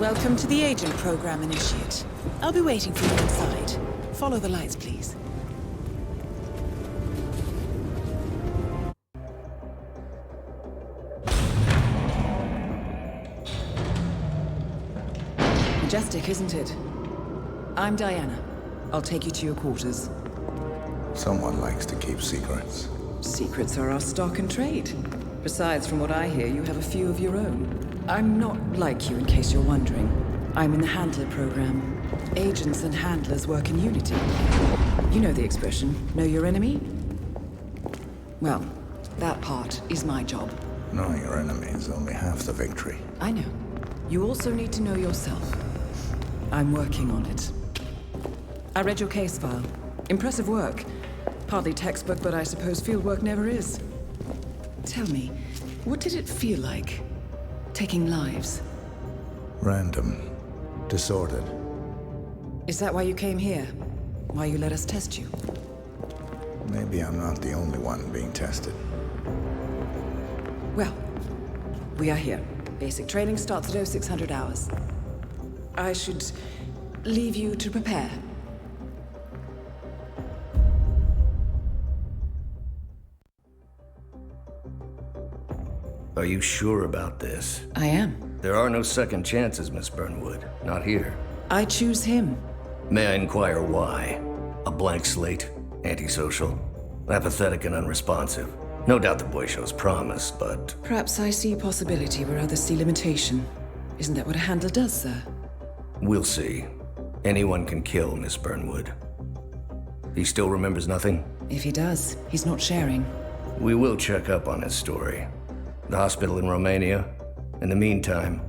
Welcome to the Agent Program, Initiate. I'll be waiting for you inside. Follow the lights, please. Majestic, isn't it? I'm Diana. I'll take you to your quarters. Someone likes to keep secrets. Secrets are our stock and trade. Besides, from what I hear, you have a few of your own. I'm not like you, in case you're wondering. I'm in the Handler program. Agents and handlers work in unity. You know the expression, know your enemy? Well, that part is my job. Knowing your enemy is only half the victory. I know. You also need to know yourself. I'm working on it. I read your case file. Impressive work. Hardly textbook, but I suppose field work never is. Tell me, what did it feel like, taking lives? Random. Disordered. Is that why you came here? Why you let us test you? Maybe I'm not the only one being tested. Well, we are here. Basic training starts at 0600 hours. I should leave you to prepare. Are you sure about this? I am. There are no second chances, Miss Burnwood. Not here. I choose him. May I inquire why? A blank slate? Antisocial? Apathetic and unresponsive? No doubt the boy shows promise, but... Perhaps I see possibility where others see limitation. Isn't that what a handler does, sir? We'll see. Anyone can kill Miss Burnwood. He still remembers nothing? If he does, he's not sharing. We will check up on his story. The hospital in Romania. In the meantime,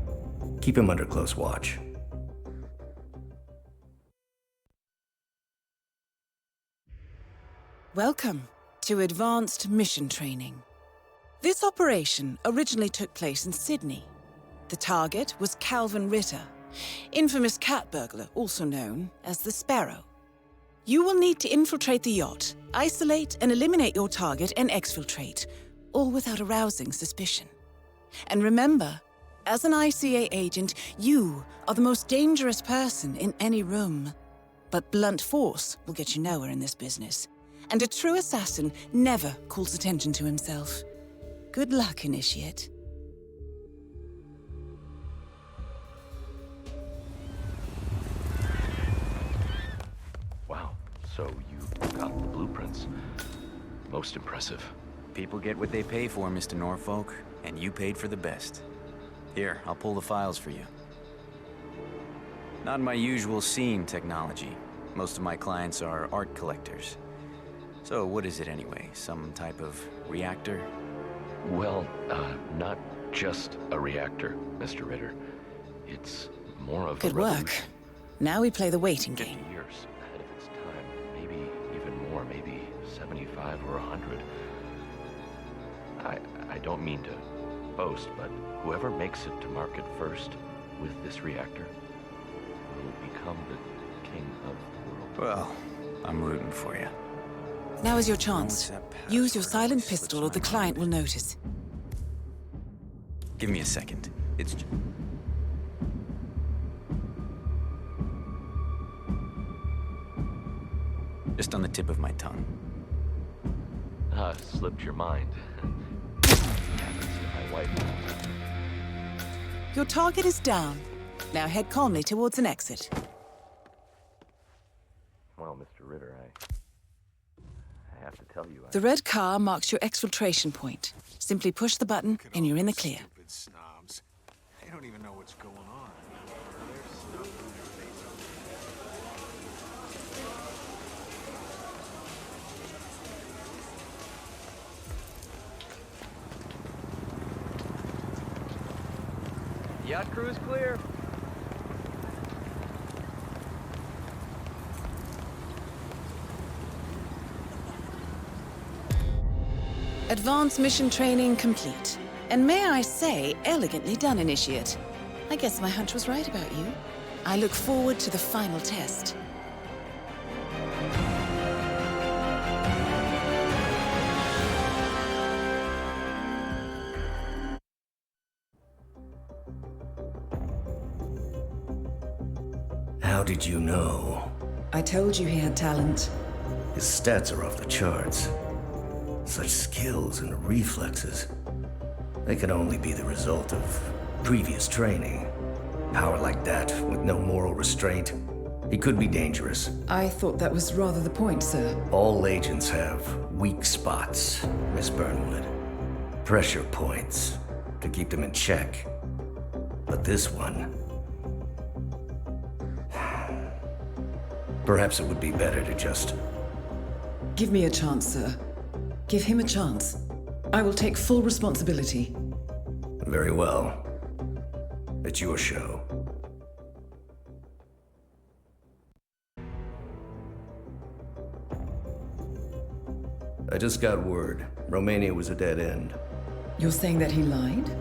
keep him under close watch. Welcome to Advanced Mission Training. This operation originally took place in Sydney. The target was Calvin Ritter, infamous cat burglar, also known as the Sparrow. You will need to infiltrate the yacht, isolate and eliminate your target, and exfiltrate, all without arousing suspicion. And remember, as an ICA agent, you are the most dangerous person in any room. But blunt force will get you nowhere in this business. And a true assassin never calls attention to himself. Good luck, Initiate. Wow, so you got the blueprints. Most impressive. People get what they pay for, Mr. Norfolk, and you paid for the best. Here, I'll pull the files for you. Not my usual scene technology. Most of my clients are art collectors. So what is it anyway? Some type of reactor? Well, not just a reactor, Mr. Ritter. It's more of Good a work. revolution. Now we play the waiting 50 game. years ahead of its time. Maybe even more, maybe 75 or 100. I don't mean to boast, but whoever makes it to market first with this reactor will become the king of the world. Well, I'm rooting for you. Now is your chance. Use your silent pistol or the client will notice. Give me a second. It's just on the tip of my tongue. Slipped your mind. Happens to my wife. Your target is down. Now head calmly towards an exit. Well, Mr. Ritter, I have to tell you, The red car marks your exfiltration point. Simply push the button and you're in the clear. Stupid snobs. They don't even know what's going on. There's stuff in their face. Yacht crew is clear. Advanced mission training complete. And may I say, elegantly done, Initiate. I guess my hunch was right about you. I look forward to the final test. How did you know? I told you he had talent. His stats are off the charts. Such skills and reflexes. They can only be the result of previous training. Power like that, with no moral restraint, he could be dangerous. I thought that was rather the point, sir. All agents have weak spots, Miss Burnwood. Pressure points to keep them in check. But this one... Perhaps it would be better to just... Give me a chance, sir. Give him a chance. I will take full responsibility. Very well. It's your show. I just got word. Romania was a dead end. You're saying that he lied?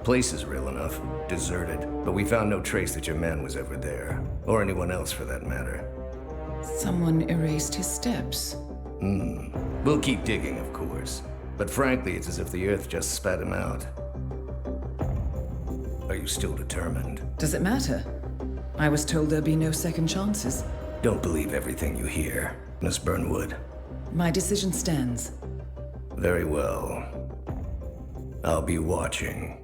Place is real enough. Deserted. But we found no trace that your man was ever there. Or anyone else for that matter. Someone erased his steps. We'll keep digging, of course. But frankly, it's as if the Earth just spat him out. Are you still determined? Does it matter? I was told there'd be no second chances. Don't believe everything you hear, Miss Burnwood. My decision stands. Very well. I'll be watching.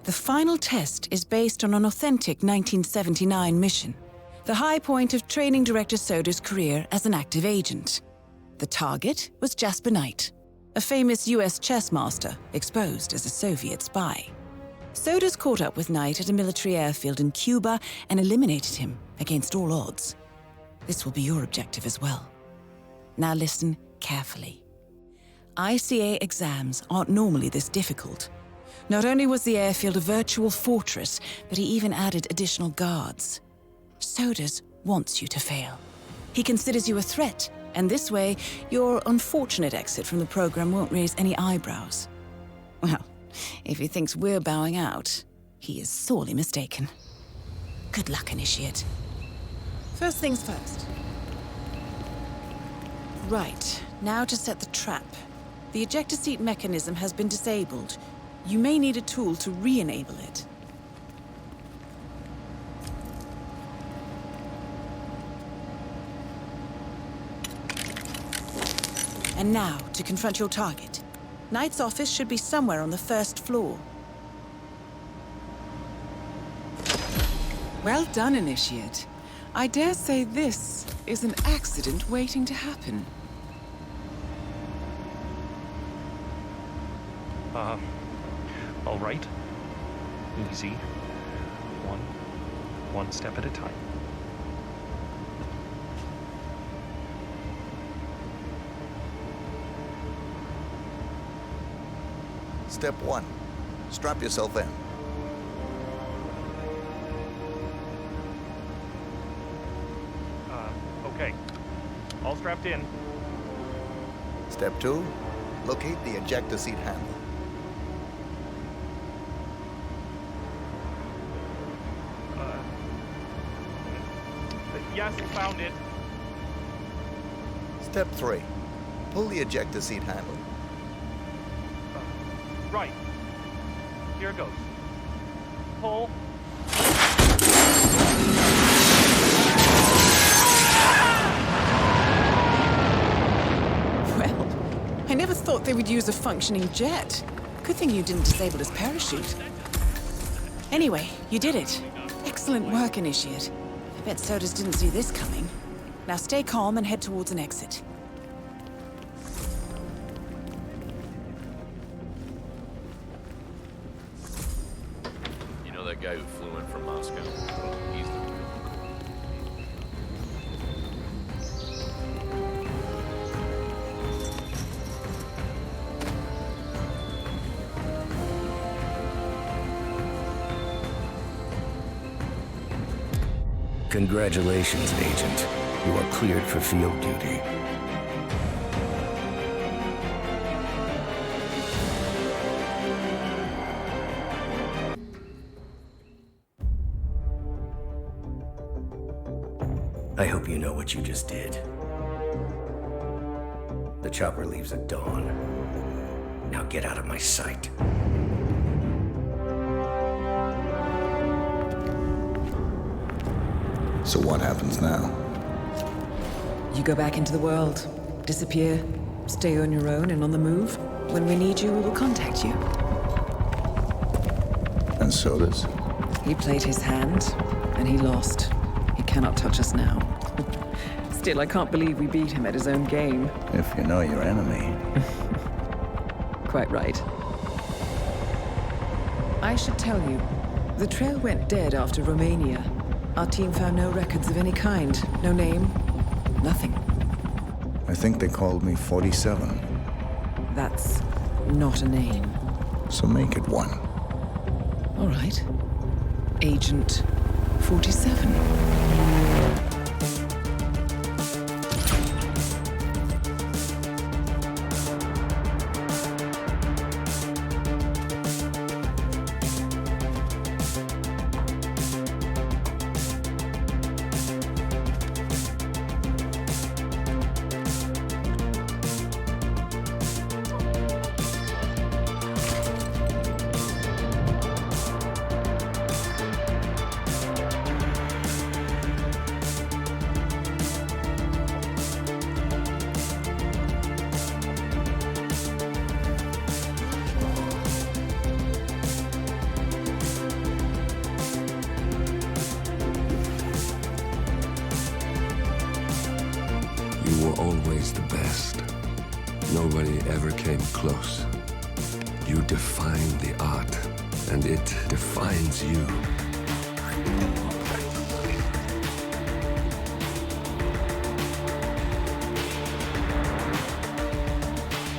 The final test is based on an authentic 1979 mission, the high point of training director Soda's career as an active agent. The target was Jasper Knight, a famous US chess master exposed as a Soviet spy. Soda's caught up with Knight at a military airfield in Cuba and eliminated him against all odds. This will be your objective as well. Now listen carefully. ICA exams aren't normally this difficult. Not only was the airfield a virtual fortress, but he even added additional guards. Sodas wants you to fail. He considers you a threat, and this way, your unfortunate exit from the program won't raise any eyebrows. Well, if he thinks we're bowing out, he is sorely mistaken. Good luck, Initiate. First things first. Right, now to set the trap. The ejector seat mechanism has been disabled. You may need a tool to re-enable it. And now, to confront your target. Knight's office should be somewhere on the first floor. Well done, Initiate. I dare say this is an accident waiting to happen. All right. Easy. One step at a time. Step 1. Strap yourself in. Okay. All strapped in. Step 2. Locate the ejector seat handle. Yes, found it. Step 3. Pull the ejector seat handle. Right. Here it goes. Pull. Well, I never thought they would use a functioning jet. Good thing you didn't disable his parachute. Anyway, you did it. Excellent work, Initiate. I bet Sodas didn't see this coming. Now stay calm and head towards an exit. You know that guy who flew in from Moscow? He's the real. Congratulations, Agent. You are cleared for field duty. I hope you know what you just did. The chopper leaves at dawn. Now get out of my sight. So what happens now? You go back into the world, disappear, stay on your own and on the move. When we need you, we will contact you. And so does? He played his hand, and he lost. He cannot touch us now. Still, I can't believe we beat him at his own game. If you know your enemy. Quite right. I should tell you, the trail went dead after Romania. Our team found no records of any kind. No name, nothing. I think they called me 47. That's not a name. So make it one. All right. Agent 47. You were always the best. Nobody ever came close. You define the art, and it defines you.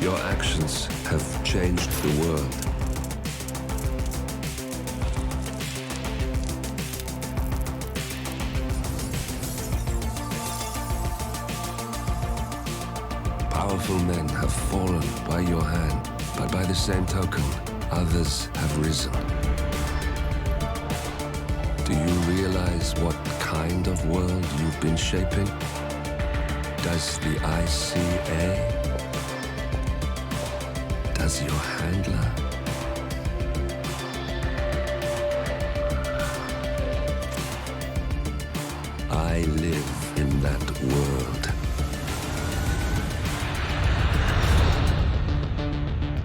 Your actions have changed the world. Powerful men have fallen by your hand, but by the same token, others have risen. Do you realize what kind of world you've been shaping? Does the ICA? Does your handler? I live in that world.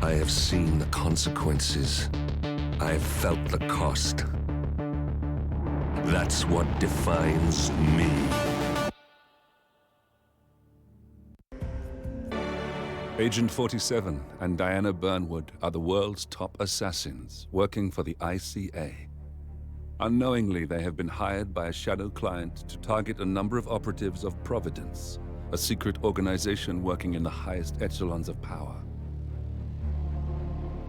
I have seen the consequences. I have felt the cost. That's what defines me. Agent 47 and Diana Burnwood are the world's top assassins working for the ICA. Unknowingly, they have been hired by a shadow client to target a number of operatives of Providence, a secret organization working in the highest echelons of power.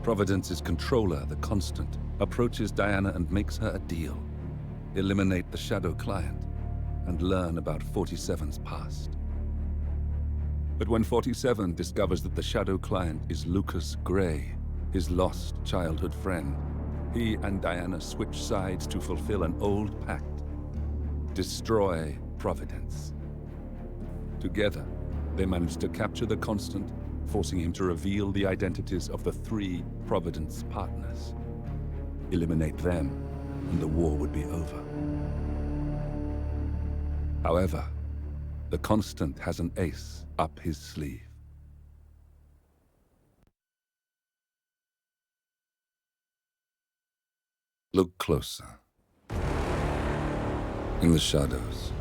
Providence's controller, the Constant, approaches Diana and makes her a deal. Eliminate the shadow client and learn about 47's past. But when 47 discovers that the shadow client is Lucas Gray, his lost childhood friend, he and Diana switch sides to fulfill an old pact: destroy Providence. Together, they manage to capture the Constant, forcing him to reveal the identities of the 3 Providence partners. Eliminate them, and the war would be over. However, the Constant has an ace up his sleeve. Look closer. In the shadows,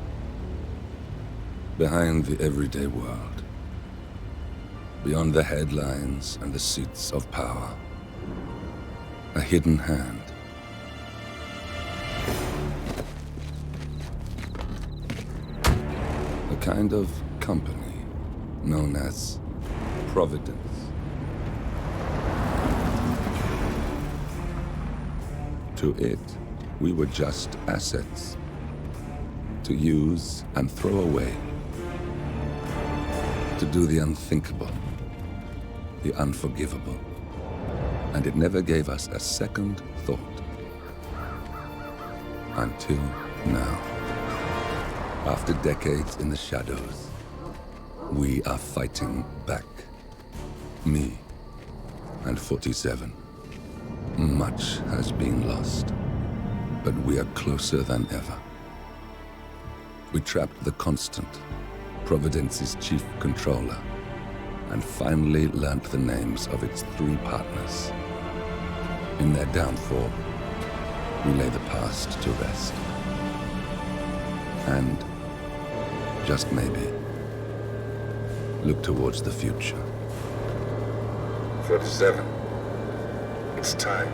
behind the everyday world, beyond the headlines and the seats of power, a hidden hand. A kind of company known as Providence. To it, we were just assets, to use and throw away, to do the unthinkable, the unforgivable. And it never gave us a second thought. Until now. After decades in the shadows, we are fighting back. Me and 47. Much has been lost, but we are closer than ever. We trapped the Constant, Providence's chief controller, and finally learnt the names of its 3 partners. In their downfall, we lay the past to rest. And, just maybe, look towards the future. 47. It's time.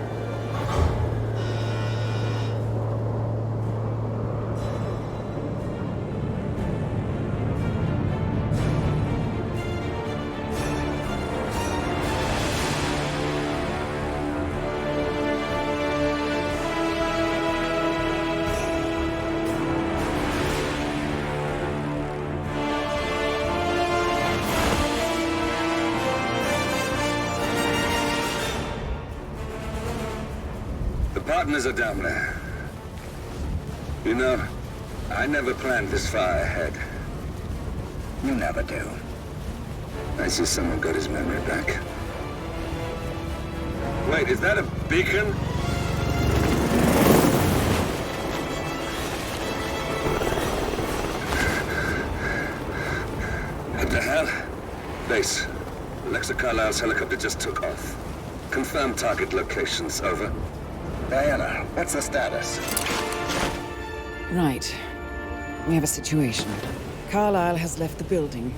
Partners are down there. You know, I never planned this far ahead. You never do. I see someone got his memory back. Wait, is that a beacon? What the hell? Base. Alexa Carlisle's helicopter just took off. Confirm target locations, over. Diana, what's the status? Right. We have a situation. Carlisle has left the building.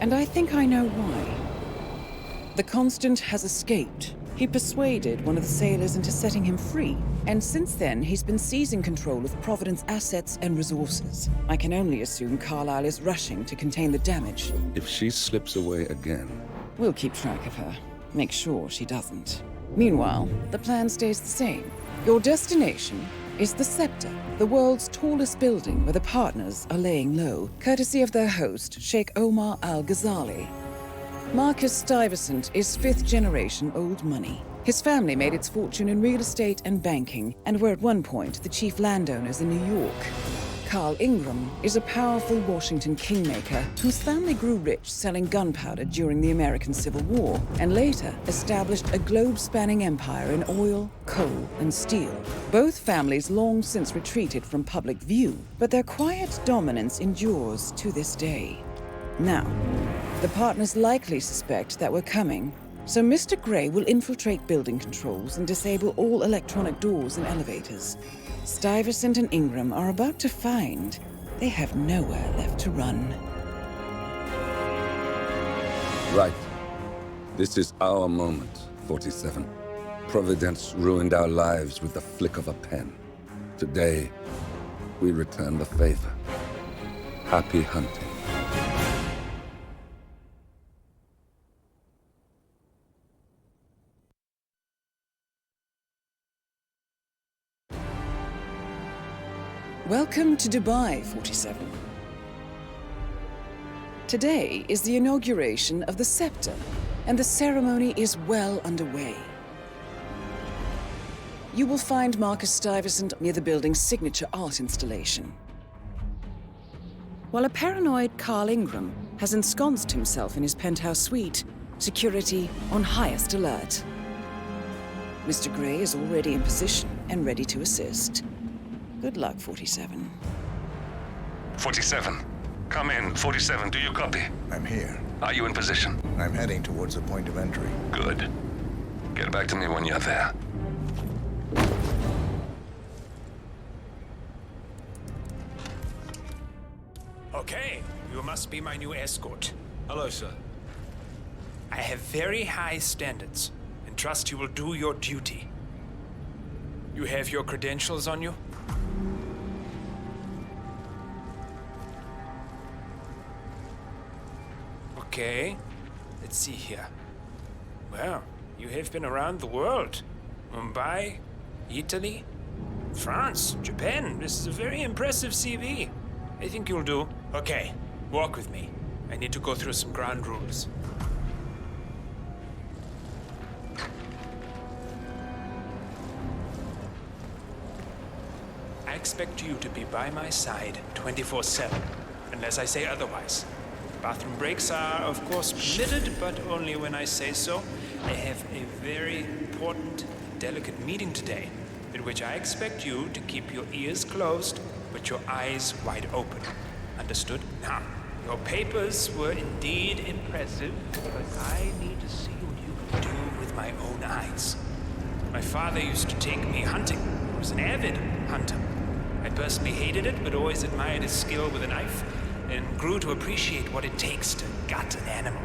And I think I know why. The Constant has escaped. He persuaded one of the sailors into setting him free. And since then, he's been seizing control of Providence assets and resources. I can only assume Carlisle is rushing to contain the damage. If she slips away again... We'll keep track of her. Make sure she doesn't. Meanwhile, the plan stays the same. Your destination is the Scepter, the world's tallest building where the partners are laying low, courtesy of their host, Sheikh Omar Al-Ghazali. Marcus Stuyvesant is 5th-generation old money. His family made its fortune in real estate and banking, and were at one point the chief landowners in New York. Carl Ingram is a powerful Washington kingmaker whose family grew rich selling gunpowder during the American Civil War, and later established a globe-spanning empire in oil, coal, and steel. Both families long since retreated from public view, but their quiet dominance endures to this day. Now, the partners likely suspect that we're coming, so Mr. Grey will infiltrate building controls and disable all electronic doors and elevators. Stuyvesant and Ingram are about to find they have nowhere left to run. Right. This is our moment, 47. Providence ruined our lives with the flick of a pen. Today, we return the favor. Happy hunting. Welcome to Dubai, 47. Today is the inauguration of the Scepter, and the ceremony is well underway. You will find Marcus Stuyvesant near the building's signature art installation, while a paranoid Carl Ingram has ensconced himself in his penthouse suite, security on highest alert. Mr. Grey is already in position and ready to assist. Good luck, 47. 47. Come in. 47, do you copy? I'm here. Are you in position? I'm heading towards the point of entry. Good. Get back to me when you're there. Okay, you must be my new escort. Hello, sir. I have very high standards, and trust you will do your duty. You have your credentials on you? Okay, let's see here. Well, you have been around the world. Mumbai, Italy, France, Japan. This is a very impressive CV. I think you'll do. Okay, walk with me. I need to go through some ground rules. I expect you to be by my side 24/7, unless I say otherwise. Bathroom breaks are, of course, permitted, but only when I say so. I have a very important, delicate meeting today, in which I expect you to keep your ears closed but your eyes wide open. Understood? Now, your papers were indeed impressive, but I need to see what you can do with my own eyes. My father used to take me hunting. He was an avid hunter. I personally hated it, but always admired his skill with a knife, and grew to appreciate what it takes to gut an animal.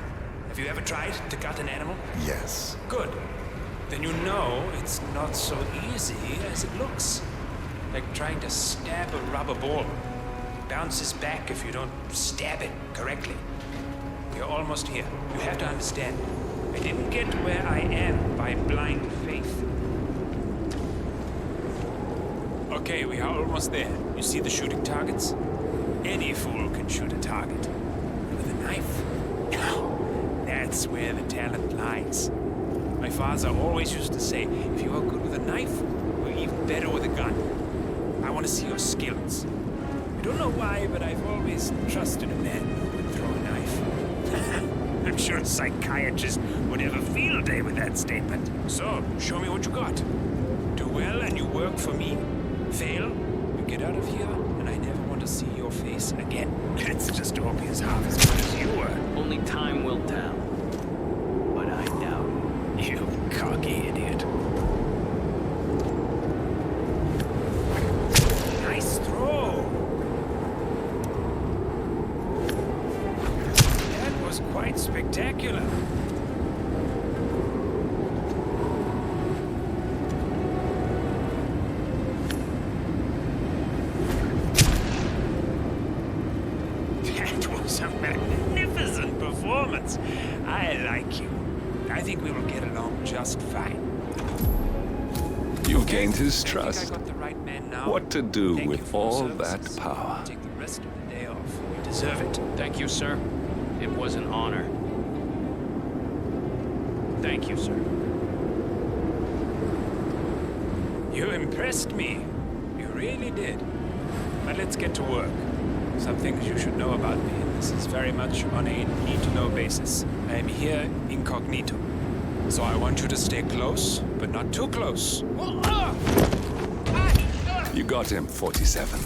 Have you ever tried to gut an animal? Yes. Good. Then you know it's not so easy as it looks. Like trying to stab a rubber ball. It bounces back if you don't stab it correctly. You're almost here. You have to understand. I didn't get where I am by blind faith. Okay, we are almost there. You see the shooting targets? Any fool can shoot a target. With a knife? No, that's where the talent lies. My father always used to say, if you are good with a knife, you're even better with a gun. I want to see your skills. I don't know why, but I've always trusted a man who would throw a knife. I'm sure a psychiatrist would have a field day with that statement. So, show me what you got. Do well and you work for me. Fail, you get out of here, and I never want to see your face again. It's just obvious half as good as you were. Only time will tell. But I doubt it. You cocky idiot. Nice throw. That was quite spectacular. That was a magnificent performance. I like you. I think we will get along just fine. You gained his trust. I think I got the right man now. What to do Thank you with for your all services. that power? Take the rest of the day off. You deserve it. Thank you, sir. It was an honor. Thank you, sir. You impressed me. You really did. But let's get to work. Some things you should know about me. This is very much on a need-to-know basis. I am here incognito. So I want you to stay close, but not too close. You got him, 47.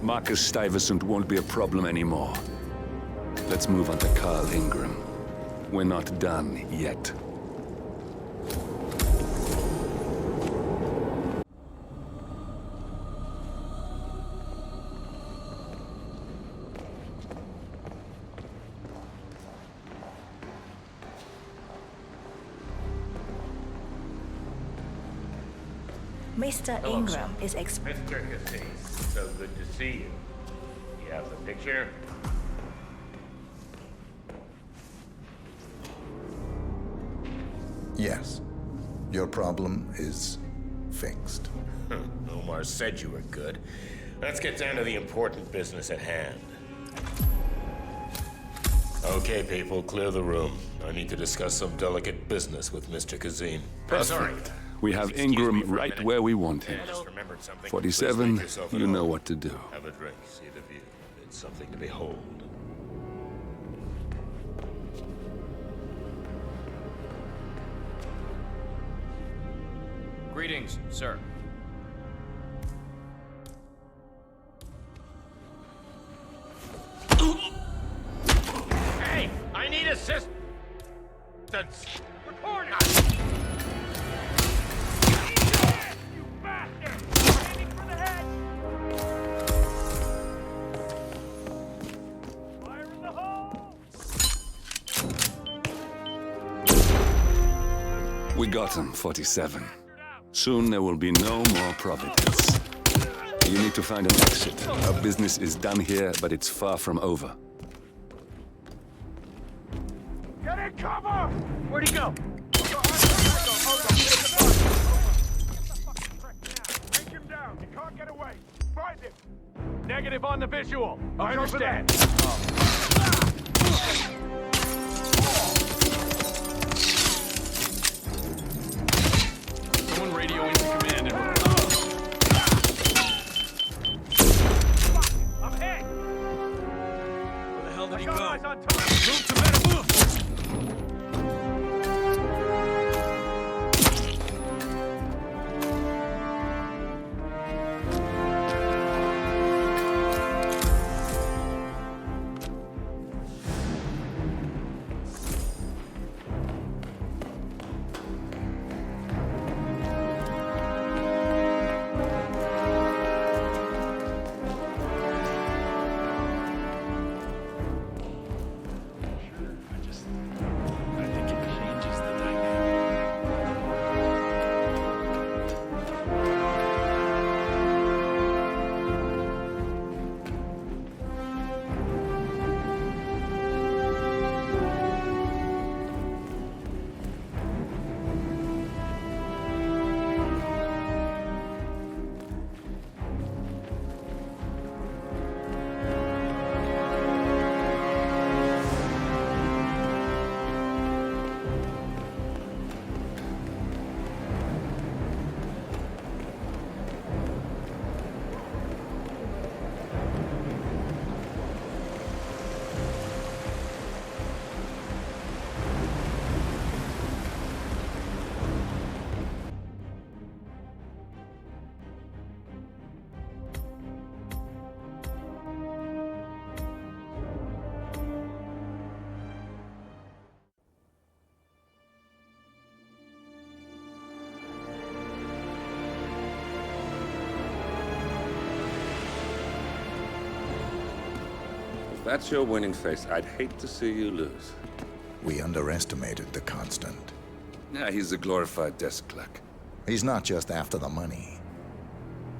Marcus Stuyvesant won't be a problem anymore. Let's move on to Carl Ingram. We're not done yet. Mr. Ingram is Mr. Casey, so good to see you. You have the picture? Yes. Your problem is fixed. Omar said you were good. Let's get down to the important business at hand. Okay, people, clear the room. I need to discuss some delicate business with Mr. Kazin. Perfect. We have Ingram right where we want him. 47, you know what to do. Have a drink, see the view. It's something to behold. Greetings, sir. Hey, I need assistance. Report it. You bastard! Aiming for the head. Fire in the hole. We got him, 47. Soon there will be no more Providence. You need to find an exit. Our business is done here, but it's far from over. Get in cover! Where'd he go? Take him down. You can't get away. Find him. Negative on the visual. I understand. Someone radio into command and report. I'm hit. Where the hell did he go? Eyes on target. Move to better move! If that's your winning face, I'd hate to see you lose. We underestimated the Constant. Yeah, he's a glorified desk clerk. He's not just after the money.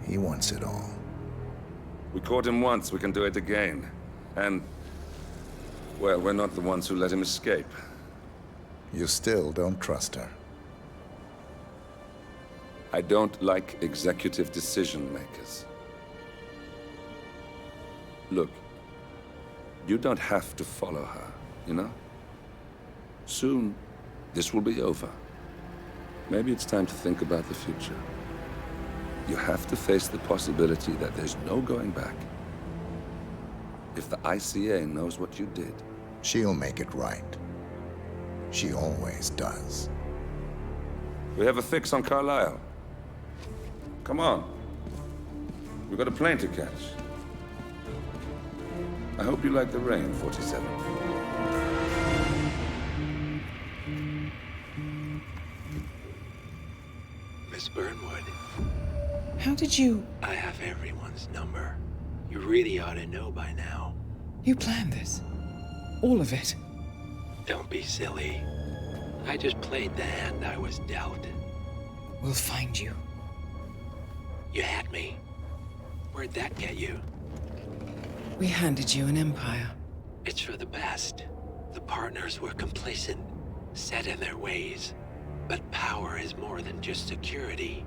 He wants it all. We caught him once, we can do it again. And, well, we're not the ones who let him escape. You still don't trust her. I don't like executive decision makers. Look, you don't have to follow her, you know? Soon, this will be over. Maybe it's time to think about the future. You have to face the possibility that there's no going back. If the ICA knows what you did, she'll make it right. She always does. We have a fix on Carlisle. Come on. We've got a plane to catch. I hope you like the rain, 47. Miss Burnwood. How did you... I have everyone's number. You really ought to know by now. You planned this? All of it? Don't be silly. I just played the hand I was dealt. We'll find you. You had me. Where'd that get you? We handed you an empire. It's for the best. The partners were complacent, set in their ways. But power is more than just security.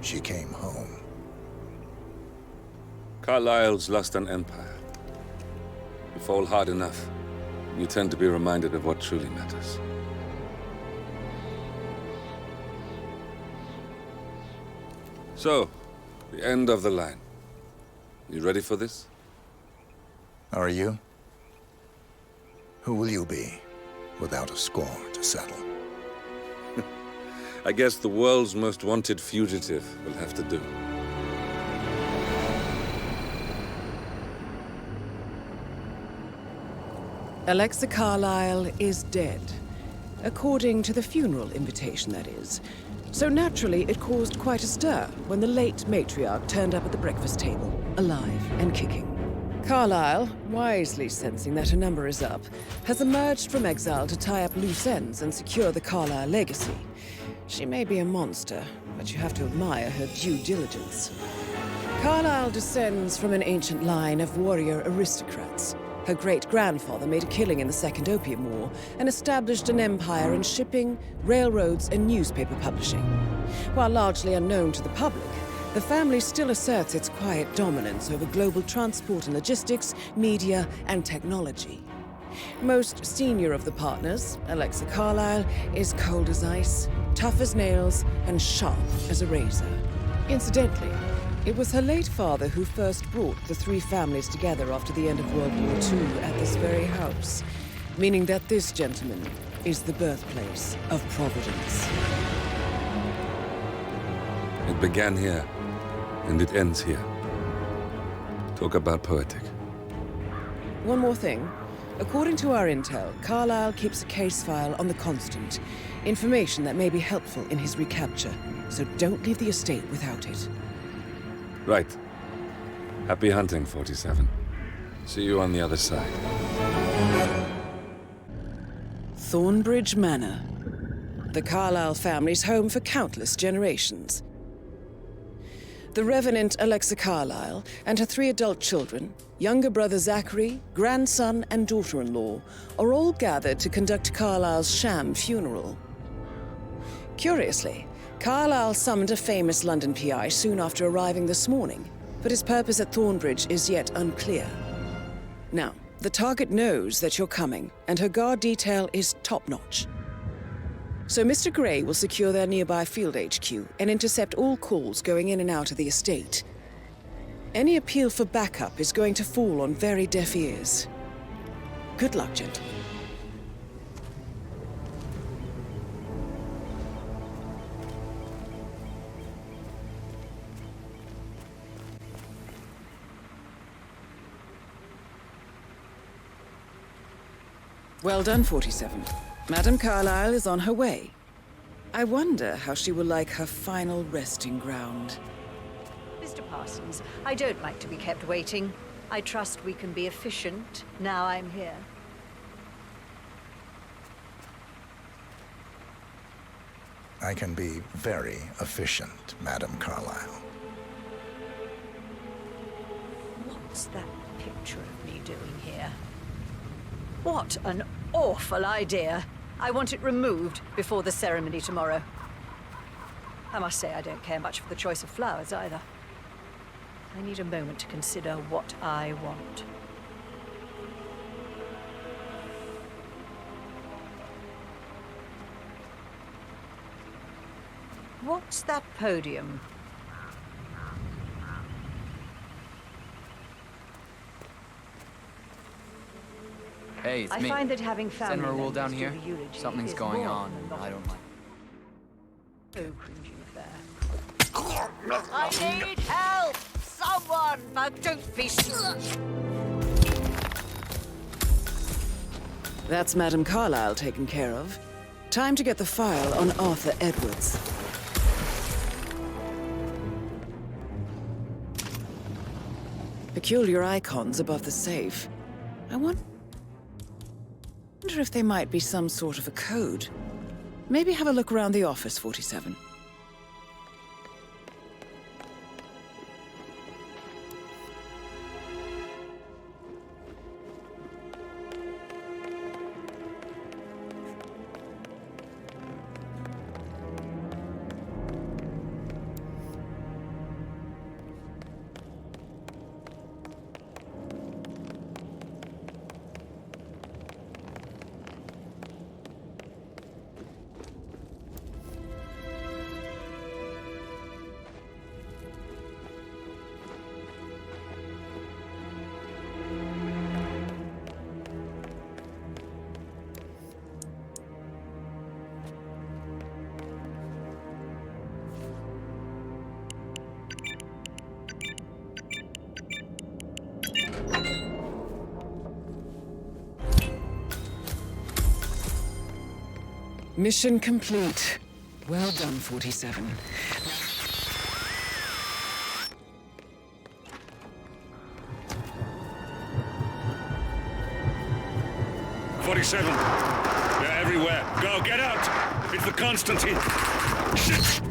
She came home. Carlisle's lost an empire. You fall hard enough, you tend to be reminded of what truly matters. So, the end of the line. You ready for this? Are you? Who will you be, without a score to settle? I guess the world's most wanted fugitive will have to do. Alexa Carlisle is dead. According to the funeral invitation, that is. So naturally, it caused quite a stir when the late matriarch turned up at the breakfast table, alive and kicking. Carlisle, wisely sensing that her number is up, has emerged from exile to tie up loose ends and secure the Carlisle legacy. She may be a monster, but you have to admire her due diligence. Carlisle descends from an ancient line of warrior aristocrats. Her great-grandfather made a killing in the Second Opium War and established an empire in shipping, railroads, and newspaper publishing. While largely unknown to the public, the family still asserts its quiet dominance over global transport and logistics, media, and technology. Most senior of the partners, Alexa Carlisle, is cold as ice, tough as nails, and sharp as a razor. Incidentally, it was her late father who first brought the three families together after the end of World War II at this very house, meaning that this gentleman is the birthplace of Providence. It began here, and it ends here. Talk about poetic. One more thing. According to our intel, Carlisle keeps a case file on the Constant. Information that may be helpful in his recapture, so don't leave the estate without it. Right. Happy hunting, 47. See you on the other side. Thornbridge Manor. The Carlisle family's home for countless generations. The Revenant Alexa Carlisle and her 3 adult children, younger brother Zachary, grandson, and daughter-in-law, are all gathered to conduct Carlisle's sham funeral. Curiously, Carlisle summoned a famous London PI soon after arriving this morning, but his purpose at Thornbridge is yet unclear. Now, the target knows that you're coming, and her guard detail is top-notch. So Mr. Gray will secure their nearby field HQ and intercept all calls going in and out of the estate. Any appeal for backup is going to fall on very deaf ears. Good luck, gentlemen. Well done, 47. Madame Carlyle is on her way. I wonder how she will like her final resting ground. Mr. Parsons, I don't like to be kept waiting. I trust we can be efficient now I'm here. I can be very efficient, Madame Carlyle. What's that picture of me doing here? What an awful idea. I want it removed before the ceremony tomorrow. I must say I don't care much for the choice of flowers either. I need a moment to consider what I want. What's that podium? Hey, it's I me. find that having family Send Raoul members down do here. the eulogy Something's is going more on. than a lot I of don't like. So cringy affair. I need help! Someone! But don't be That's Madame Carlyle taken care of. Time to get the file on Arthur Edwards. Peculiar icons above the safe. I wonder if they might be some sort of a code. Maybe have a look around the office, 47. Mission complete. Well done, 47. They're everywhere. Go, get out! It's the Constantine. Shit!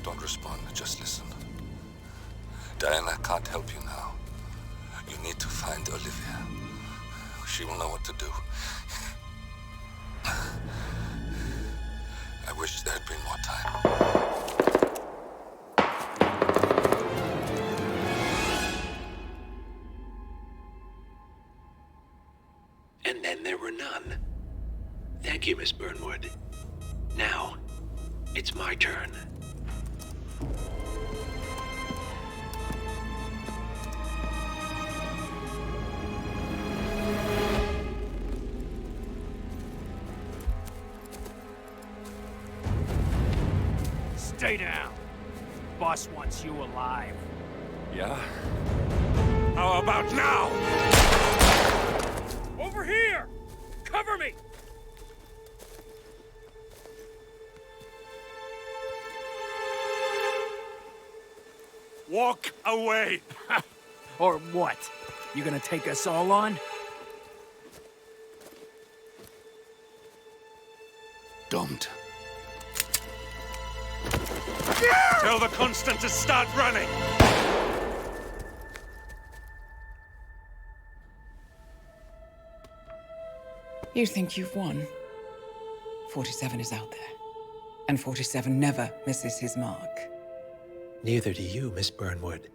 Don't respond, just listen. Diana can't help you now. You need to find Olivia. She will know what to do. I wish there had been more time. And then there were none. Thank you, Miss Burnwood. Now, it's my turn. Stay down. Boss wants you alive. Yeah? How about now? Over here! Cover me! Walk away! Or what? You gonna take us all on? Don't. Tell the Constant to start running! You think you've won? 47 is out there. And 47 never misses his mark. Neither do you, Miss Burnwood.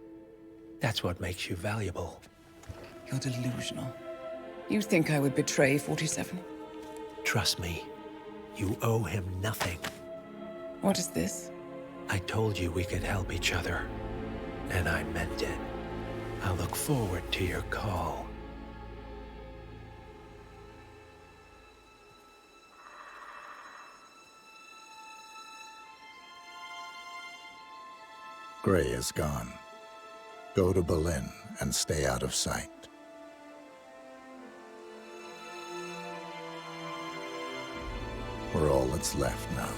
That's what makes you valuable. You're delusional. You think I would betray 47? Trust me, you owe him nothing. What is this? I told you we could help each other, and I meant it. I'll look forward to your call. Gray is gone. Go to Berlin and stay out of sight. We're all that's left now.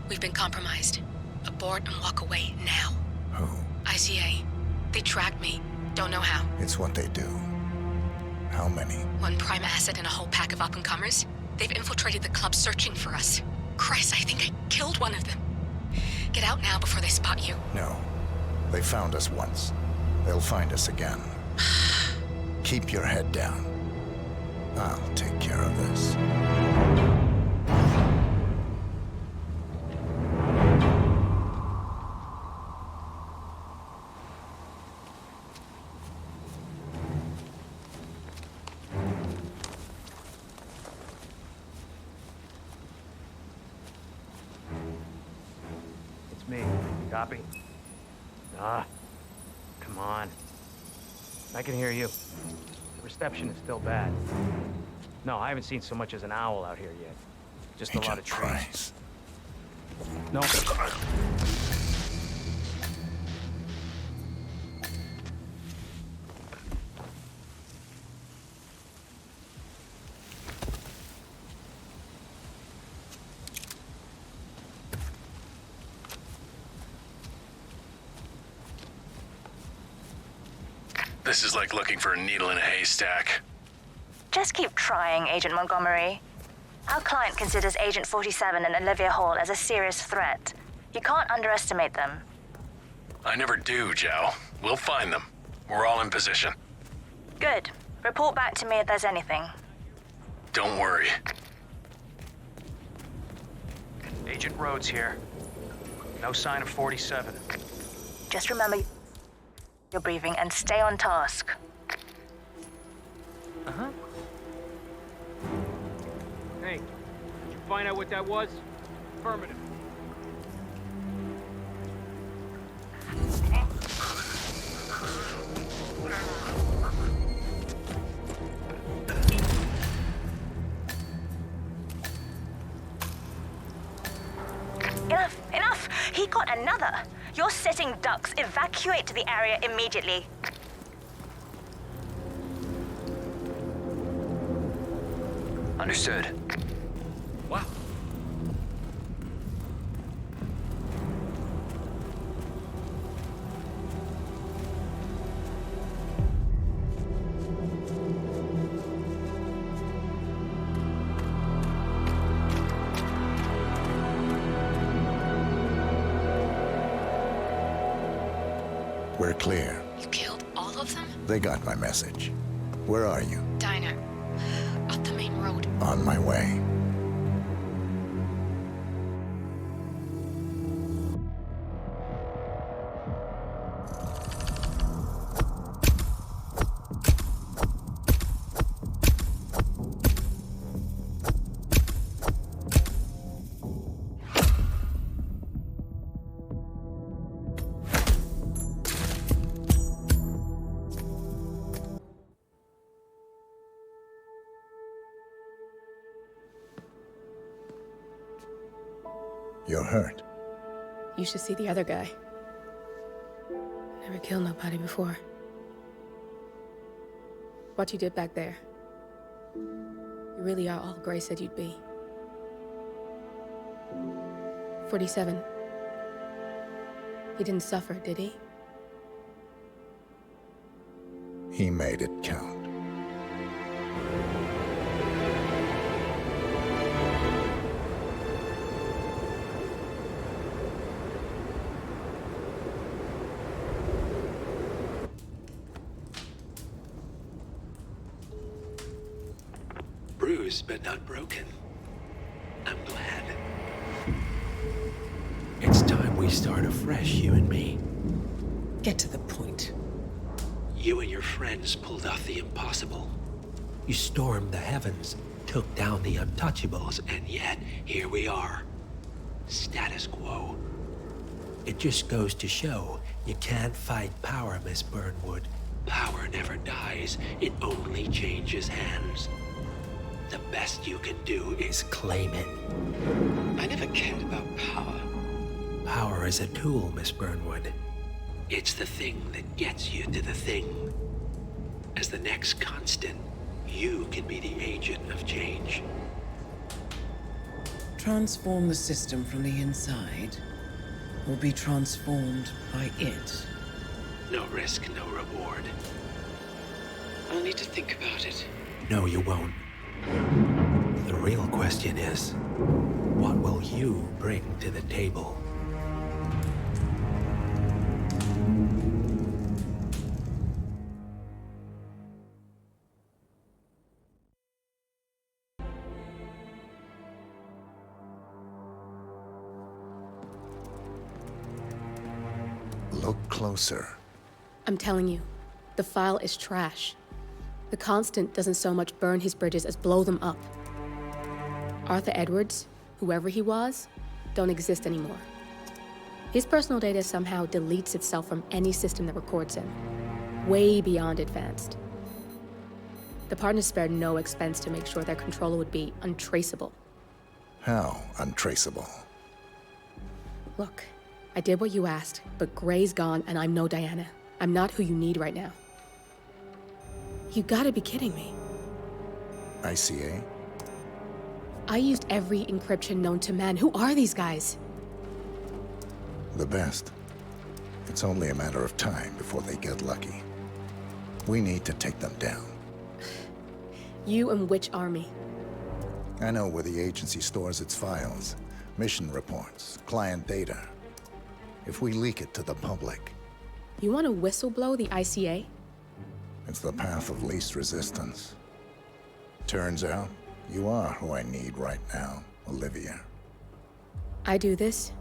We've been compromised. Abort and walk away now. Who? ICA. They tracked me. Don't know how. It's what they do. How many? One prime asset and a whole pack of up-and-comers. They've infiltrated the club searching for us. Christ, I think I killed one of them. Get out now before they spot you. No. They found us once. They'll find us again. Keep your head down. I'll take care of this. Me. Copy? Come on. I can hear you. The reception is still bad. No, I haven't seen so much as an owl out here yet. Just a lot of trees. No. This is like looking for a needle in a haystack. Just keep trying, Agent Montgomery. Our client considers Agent 47 and Olivia Hall as a serious threat. You can't underestimate them. I never do, Zhao. We'll find them. We're all in position. Good. Report back to me if there's anything. Don't worry. Agent Rhodes here. No sign of 47. Just remember your breathing and stay on task. Uh-huh. Hey, did you find out what that was? Affirmative. Enough! He got another! You're sitting ducks. Evacuate to the area immediately. Understood. Wow. We're clear. You killed all of them? They got my message. Where are you? Diner. Up the main road. On my way. You're hurt. You should see the other guy. Never killed nobody before. What you did back there. You really are all Gray said you'd be. 47. He didn't suffer, did he? He made it count. Bruised but not broken. I'm glad. It's time we start afresh, you and me. Get to the point. You and your friends pulled off the impossible. You stormed the heavens, took down the untouchables, And yet, here we are. Status quo. it just goes to show you can't fight power, Miss Burnwood. Power never dies, it only changes hands. The best you can do is Claim it. I never cared about power. Power is a tool, Miss Burnwood. It's the thing that gets you to the thing. As the next constant, you can be the agent of change. Transform the system from the inside, or be transformed by it. No risk, no reward. I'll need to think about it. No, you won't. The real question is, what will you bring to the table? Look closer. I'm telling you, the file is trash. The Constant doesn't so much burn his bridges as blow them up. Arthur Edwards, whoever he was, don't exist anymore. His personal data somehow deletes itself from any system that records him. Way beyond advanced. The partners spared no expense to make sure their controller would be untraceable. How untraceable? Look, I did what you asked, but Gray's gone and I'm no Diana. I'm not who you need right now. You gotta be kidding me. ICA? I used every encryption known to man. Who are these guys? The best. It's only a matter of time before they get lucky. We need to take them down. You and which army? I know where the agency stores its files, mission reports, client data. If we leak it to the public... You want to whistleblow the ICA? It's the path of least resistance. Turns out, you are who I need right now, Olivia. I do this,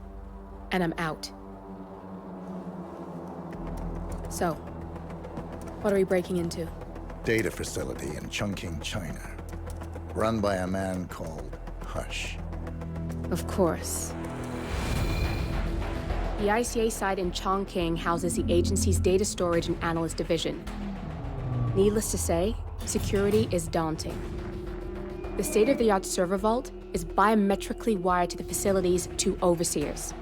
and I'm out. So, what are we breaking into? Data facility in Chongqing, China. Run by a man called Hush. Of course. The ICA site in Chongqing houses the agency's data storage and analyst division. Needless to say, security is daunting. The state-of-the-art server vault is biometrically wired to the facility's two overseers.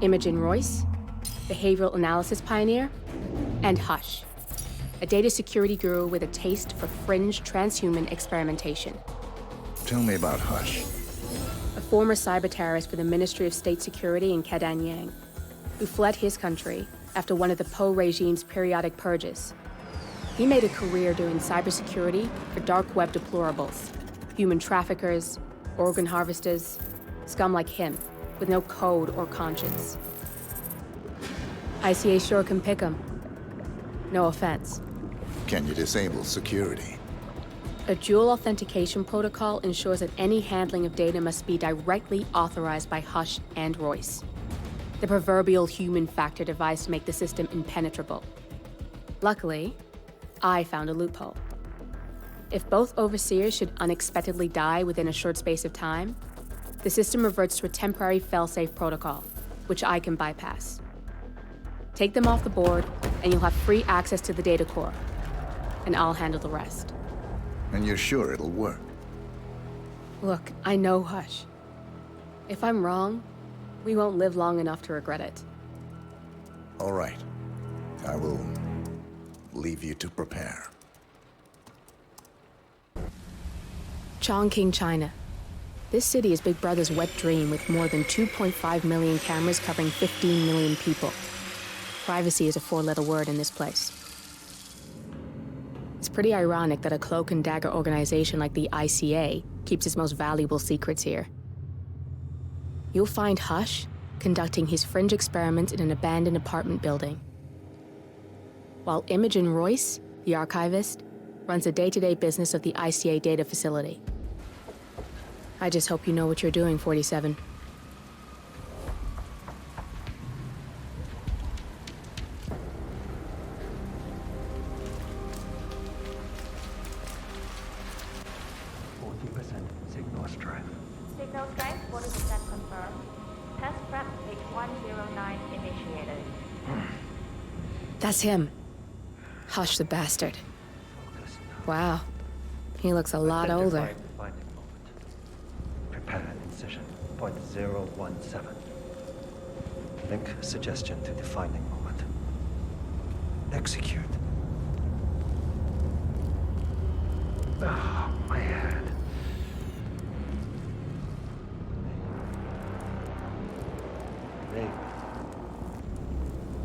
Imogen Royce, behavioral analysis pioneer, and Hush, a data security guru with a taste for fringe transhuman experimentation. Tell me about Hush. A former cyber terrorist for the Ministry of State Security in Kadanyang, who fled his country after one of the Po regime's periodic purges. He made a career doing cybersecurity for dark web deplorables, human traffickers, organ harvesters, scum like him, with no code or conscience. ICA sure can pick 'em. No offense. Can you disable security? A dual authentication protocol ensures that any handling of data must be directly authorized by Hush and Royce. The proverbial human factor device to make the system impenetrable. Luckily, I found a loophole. If both overseers should unexpectedly die within a short space of time, the system reverts to a temporary failsafe protocol, which I can bypass. Take them off the board, and you'll have free access to the data core. And I'll handle the rest. And you're sure it'll work? Look, I know Hush. If I'm wrong, we won't live long enough to regret it. All right. I will leave you to prepare. Chongqing, China. This city is Big Brother's wet dream with more than 2.5 million cameras covering 15 million people. Privacy is a four-letter word in this place. It's pretty ironic that a cloak and dagger organization like the ICA keeps its most valuable secrets here. You'll find Hush conducting his fringe experiments in an abandoned apartment building, while Imogen Royce, the archivist, runs the day-to-day business of the ICA data facility. I just hope you know what you're doing, 47. Signal strength 40% confirmed. Test prep page 109 initiated. That's him. Hush the bastard. Wow. He looks a lot older. Prepare incision. 0.017. Link suggestion to defining moment. Execute. Ah, my head. Maybe.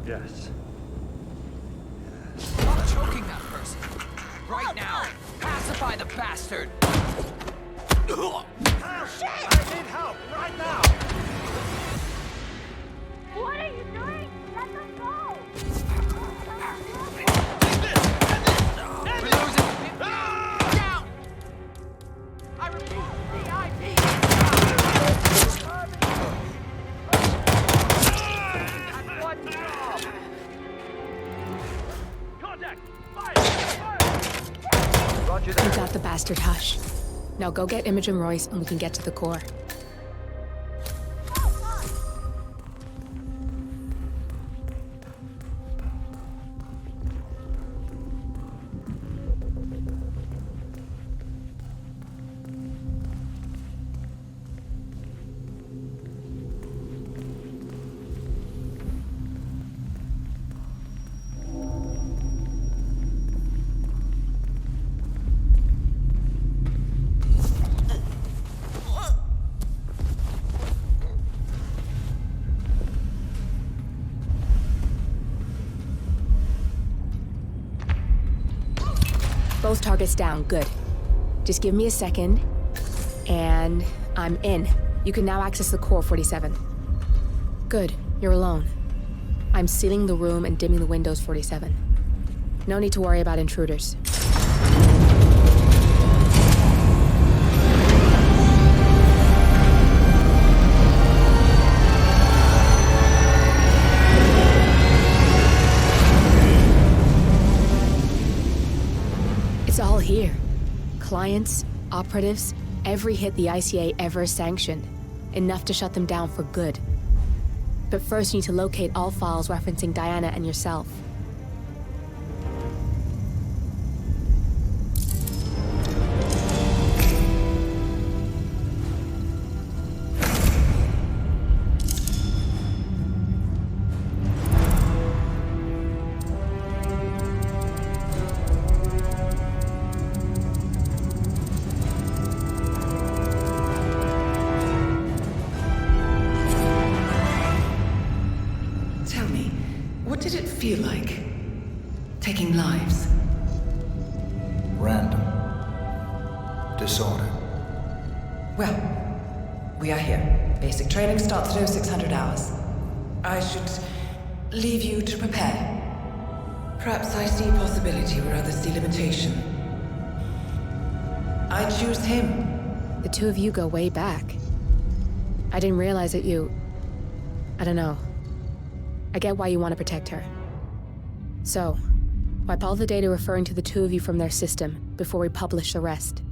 Yes. Stop choking that person! Right now! Pacify the bastard! Help! I need help! Right now! What are you doing? Let them go! We're losing! Down! I report CIP! That's one job! Contact! Fire! Roger You got the bastard, Hush. Now go get Imogen Royce and we can get to the core. Both targets down, good. Just give me a second, and I'm in. You can now access the core, 47. Good, you're alone. I'm sealing the room and dimming the windows, 47. No need to worry about intruders. It's all here. Clients, operatives, every hit the ICA ever sanctioned. Enough to shut them down for good. But first you need to locate all files referencing Diana and yourself. Tell me, what did it feel like? Taking lives? Random. Disorder. Well, we are here. Basic training starts at 0600 hours. I should leave you to prepare. Perhaps I see possibility where others see limitation. I choose him. The two of you go way back. I didn't realize that you... I don't know. I get why you want to protect her. So, wipe all the data referring to the two of you from their system before we publish the rest.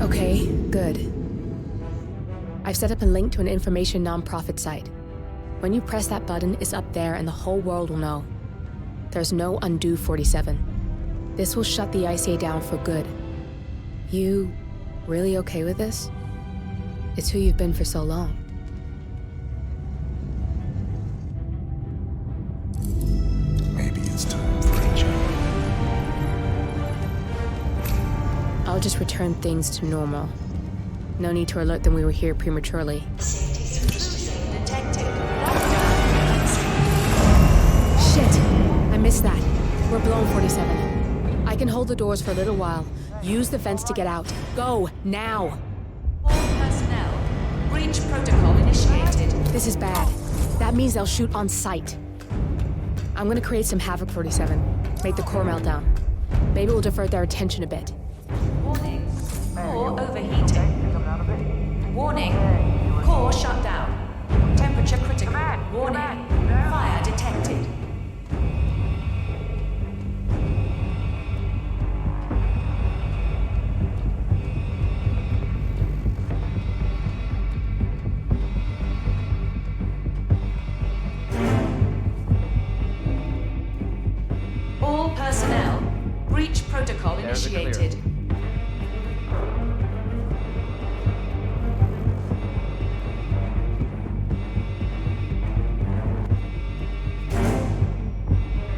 Okay, good. I've set up a link to an information nonprofit site. When you press that button, it's up there and the whole world will know. There's no undo 47. This will shut the ICA down for good. You really okay with this? It's who you've been for so long. Maybe it's time for a change. I'll just return things to normal. No need to alert them we were here prematurely. Shit! I missed that. We're blown, 47. I can hold the doors for a little while. Use the vents to get out. Go, now! All personnel, breach protocol initiated. This is bad. That means they'll shoot on sight. I'm gonna create some havoc, 47. Make the core meltdown. Maybe we'll divert their attention a bit. Warning, core overheating. Warning, core shut down. Temperature critical. Warning, fire detected. All personnel, breach protocol initiated.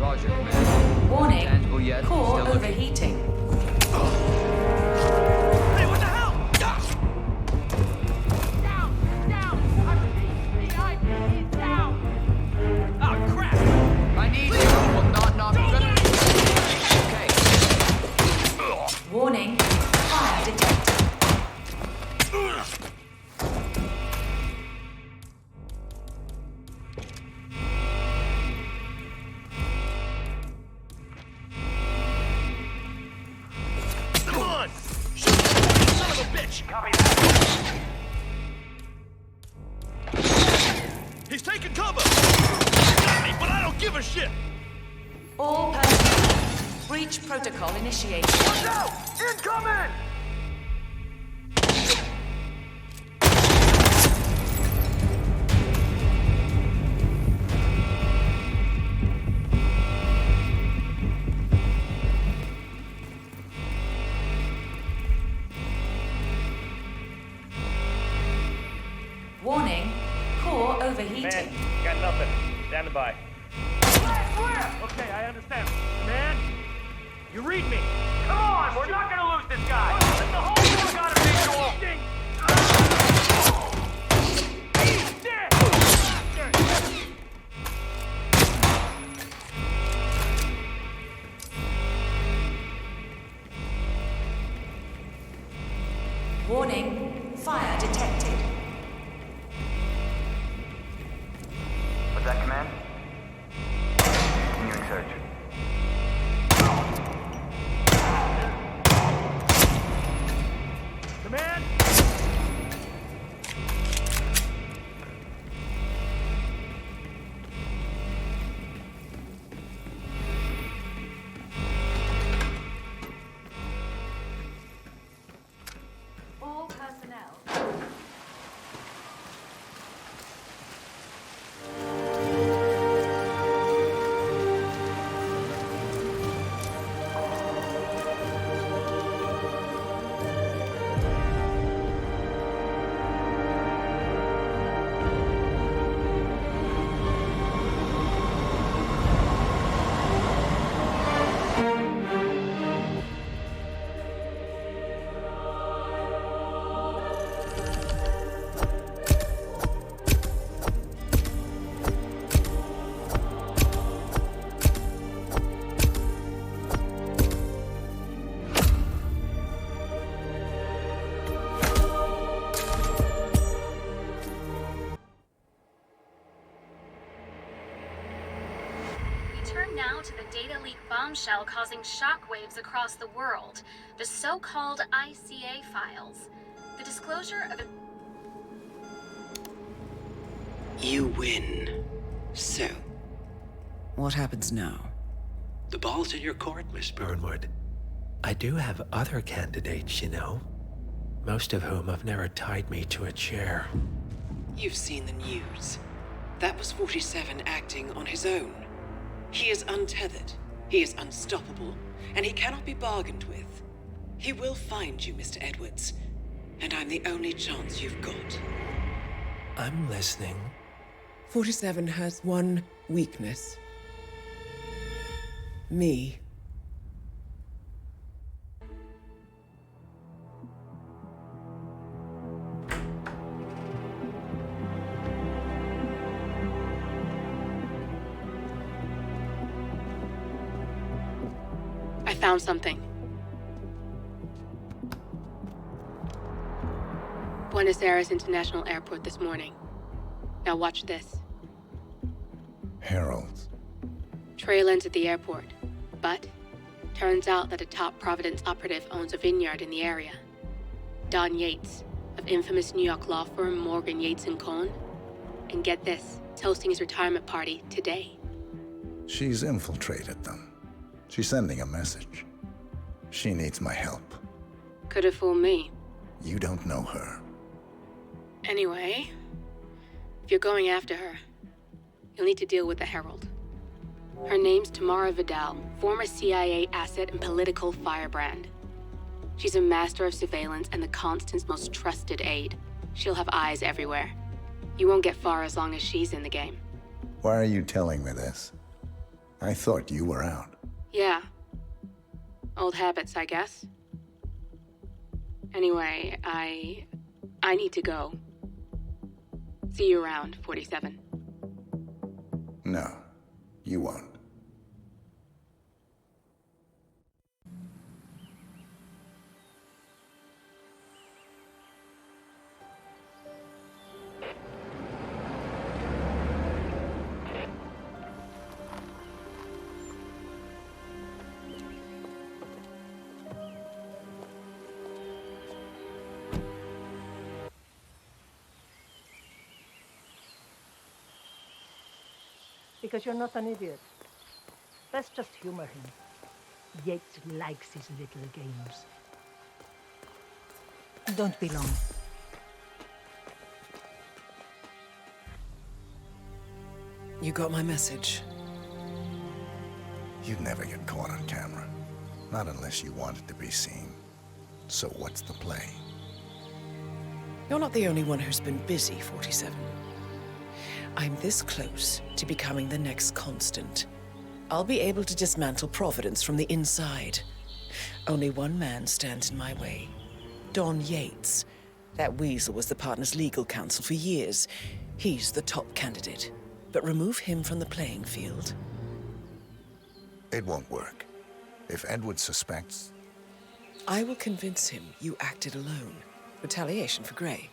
Roger, Commander. Warning, Tangible yet, core still looking. overheating. Hey, what the hell? Down! Down! VIP is down! Ah, crap! I need you. Will not knock you. Okay. Warning, fire detected. Come on! Shoot! Son of a bitch! Copy that. He's taking cover! Got me, but I don't give a shit! All personnel, breach protocol initiated. Watch out! Incoming! Warning, core overheating. Got nothing. Standing by. Okay, I understand. Man, you read me. Come on, we're not gonna lose this guy. Let the whole world got a visual. He's dead. Warning, fire detected. What's that, Command? Continuing search. Command. All personnel, to the data leak bombshell causing shockwaves across the world, the so-called ICA files. The disclosure of... You win. So? What happens now? The ball's in your court, Miss Burnwood. I do have other candidates, you know. Most of whom have never tied me to a chair. You've seen the news. That was 47 acting on his own. He is untethered, he is unstoppable, and he cannot be bargained with. He will find you, Mr. Edwards, and I'm the only chance you've got. I'm listening. 47 has one weakness. Me. I found something. Buenos Aires International Airport this morning. Now watch this. Heralds. Trail ends at the airport, but turns out that a top Providence operative owns a vineyard in the area. Don Yates, of infamous New York law firm Morgan, Yates & Cohn. And get this, he's hosting his retirement party today. She's infiltrated them. She's sending a message. She needs my help. Could have fooled me. You don't know her. Anyway, if you're going after her, you'll need to deal with the Herald. Her name's Tamara Vidal, former CIA asset and political firebrand. She's a master of surveillance and the Constant's most trusted aide. She'll have eyes everywhere. You won't get far as long as she's in the game. Why are you telling me this? I thought you were out. Yeah. Old habits, I guess. Anyway, I need to go. See you around, 47. No, you won't. Because you're not an idiot. Let's just humor him. Yates likes his little games. Don't be long. You got my message. You'd never get caught on camera. Not unless you wanted to be seen. So what's the play? You're not the only one who's been busy, 47. I'm this close to becoming the next Constant. I'll be able to dismantle Providence from the inside. Only one man stands in my way. Don Yates. That weasel was the partner's legal counsel for years. He's the top candidate. But remove him from the playing field. It won't work. If Edward suspects... I will convince him you acted alone. Retaliation for Grey.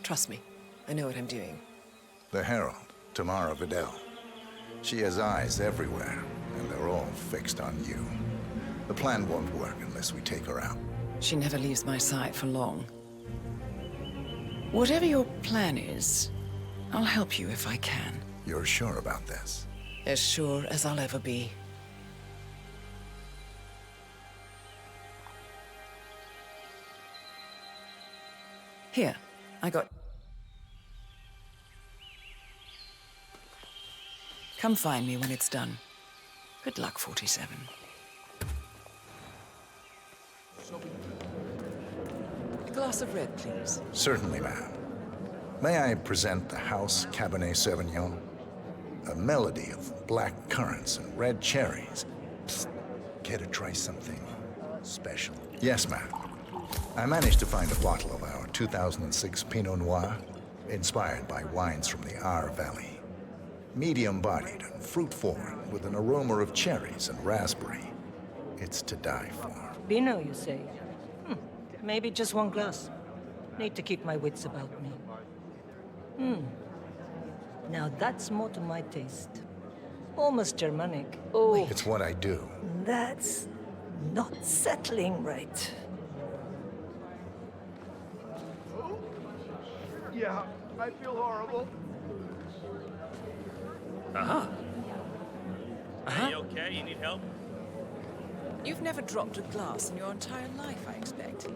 Trust me, I know what I'm doing. The Herald, Tamara Vidal. She has eyes everywhere, and they're all fixed on you. The plan won't work unless we take her out. She never leaves my side for long. Whatever your plan is, I'll help you if I can. You're sure about this? As sure as I'll ever be. Here, I got... Come find me when it's done. Good luck, 47. A glass of red, please. Certainly, ma'am. May I present the House Cabernet Sauvignon? A melody of black currants and red cherries. Psst. Care to try something special? Yes, ma'am. I managed to find a bottle of our 2006 Pinot Noir, inspired by wines from the Our Valley. Medium-bodied and fruit-forward, with an aroma of cherries and raspberry. It's to die for. Pinot, you say? Maybe just one glass. Need to keep my wits about me. Now that's more to my taste. Almost Germanic. Oh, It's what I do. that's not settling right. Yeah, I feel horrible. Hey, you okay? You need help? You've never dropped a glass in your entire life, I expect.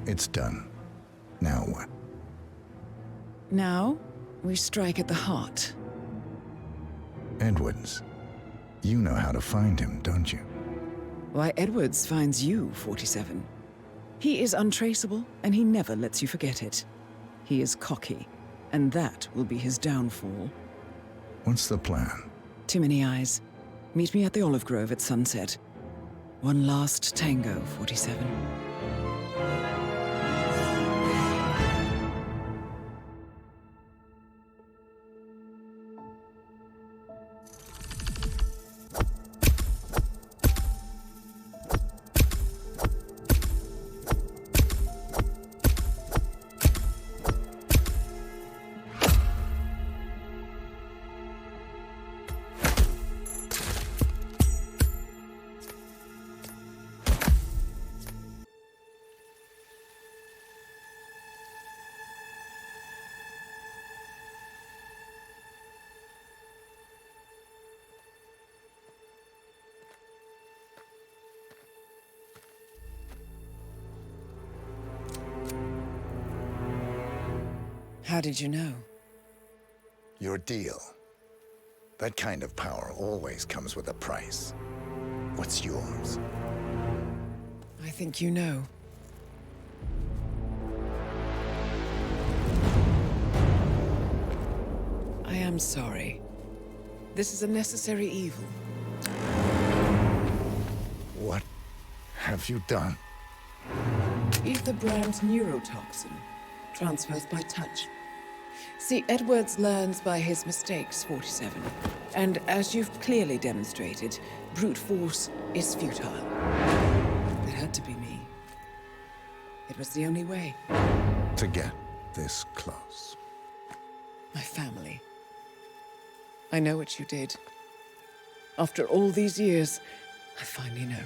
It's done. Now what? Now, we strike at the heart. Edwards. You know how to find him, don't you? Why, Edwards finds you, 47. He is untraceable, and he never lets you forget it. He is cocky, and that will be his downfall. What's the plan? Too many eyes. Meet me at the olive grove at sunset. One last tango, 47. How did you know? Your deal. That kind of power always comes with a price. What's yours? I think you know. I am sorry. This is a necessary evil. What have you done? Ether brand neurotoxin transfers by touch. See, Edwards learns by his mistakes, 47. And as you've clearly demonstrated, brute force is futile. It had to be me. It was the only way. To get this close. My family. I know what you did. After all these years, I finally know.